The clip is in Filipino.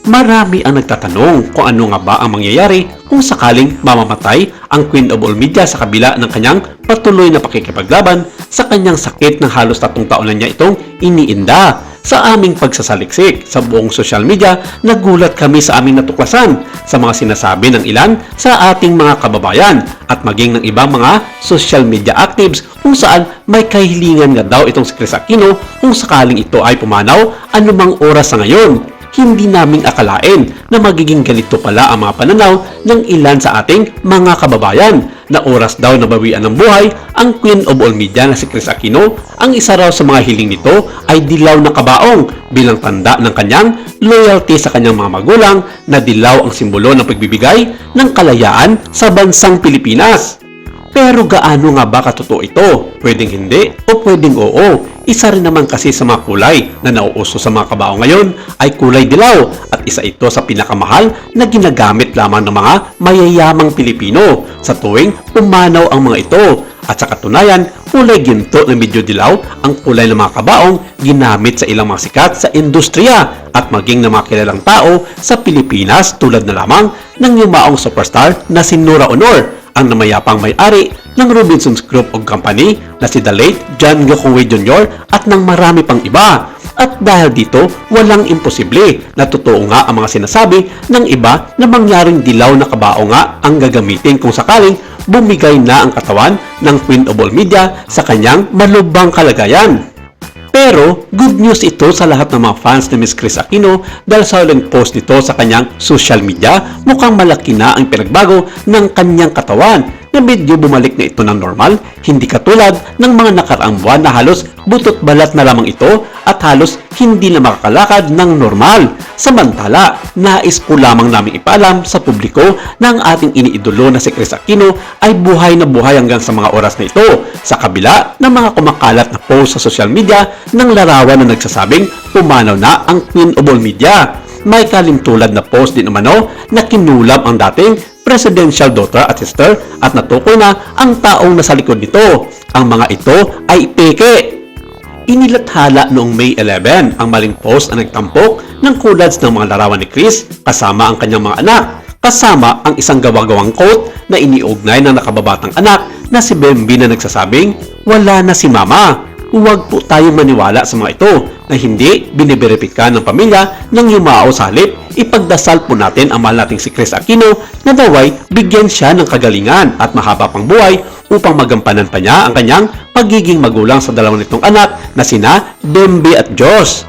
Marami ang nagtatanong kung ano nga ba ang mangyayari kung sakaling mamamatay ang Queen of All Media sa kabila ng kanyang patuloy na pakikipaglaban sa kanyang sakit ng halos 3 taon na niya itong iniinda. Sa aming pagsasaliksik sa buong social media, nagulat kami sa aming natuklasan sa mga sinasabi ng ilan sa ating mga kababayan at maging ng ibang mga social media actives kung saan may kahilingan nga daw itong si Kris Aquino kung sakaling ito ay pumanaw anumang oras sa ngayon. Hindi namin akalain na magiging ganito pala ang mga pananaw ng ilan sa ating mga kababayan na oras daw na bawian ng buhay ang Queen of All Media na si Kris Aquino. Ang isa raw sa mga hiling nito ay dilaw na kabaong bilang tanda ng kanyang loyalty sa kanyang mga magulang na dilaw ang simbolo ng pagbibigay ng kalayaan sa bansang Pilipinas. Pero gaano nga ba katotoo ito? Pwedeng hindi o pwedeng oo. Isa rin naman kasi sa mga kulay na nauuso sa mga kabao ngayon ay kulay dilaw at isa ito sa pinakamahal na ginagamit lamang ng mga mayayamang Pilipino sa tuwing pumanaw ang mga ito. At sa katunayan, kulay ginto na medyo dilaw ang kulay ng mga kabaong ginamit sa ilang mga sikat sa industriya at maging ng mga kilalang tao sa Pilipinas tulad na lamang ng yumaong superstar na si Nora Honor, ang namayapang may-ari ng Robinsons Group of Company na si the late John Gokongwei Jr. at ng marami pang iba. At dahil dito, walang imposible na totoo nga ang mga sinasabi ng iba na mangyaring dilaw na kabao nga ang gagamitin kung sakaling bumigay na ang katawan ng Queen of All Media sa kanyang malubhang kalagayan. Pero good news ito sa lahat ng mga fans ni Miss Kris Aquino dahil sa huling post nito sa kanyang social media, mukhang malaki na ang pinagbago ng kanyang katawan na medyo bumalik na ito ng normal, hindi katulad ng mga nakaraang buwan na halos butot balat na lamang ito at halos hindi na makakalakad ng normal. Samantala, nais po lamang namin ipaalam sa publiko na ang ating iniidolo na si Kris Aquino ay buhay na buhay hanggang sa mga oras na ito sa kabila ng mga kumakalat na post sa social media ng larawan na nagsasabing pumanaw na ang Queen of All Media. May kalimtulad na post din umano na kinulam ang dating presidential daughter at sister at natukoy na ang taong nasa likod nito. Ang mga ito ay peke. Inilathala noong May 11 ang maling post na nagtampok ng coolage ng mga larawan ni Kris kasama ang kanyang mga anak, kasama ang isang gawa-gawang quote na iniugnay ng nakababatang anak na si Bembi na nagsasabing, "Wala na si Mama." Huwag po tayong maniwala sa mga ito na hindi biniberipika ng pamilya ng yumao sa halip. Ipagdasal po natin ang mahal nating si Kris Aquino na daway bigyan siya ng kagalingan at mahaba pang buhay upang magampanan pa niya ang kanyang pagiging magulang sa dalawang nitong anak na sina Bembi at Josh.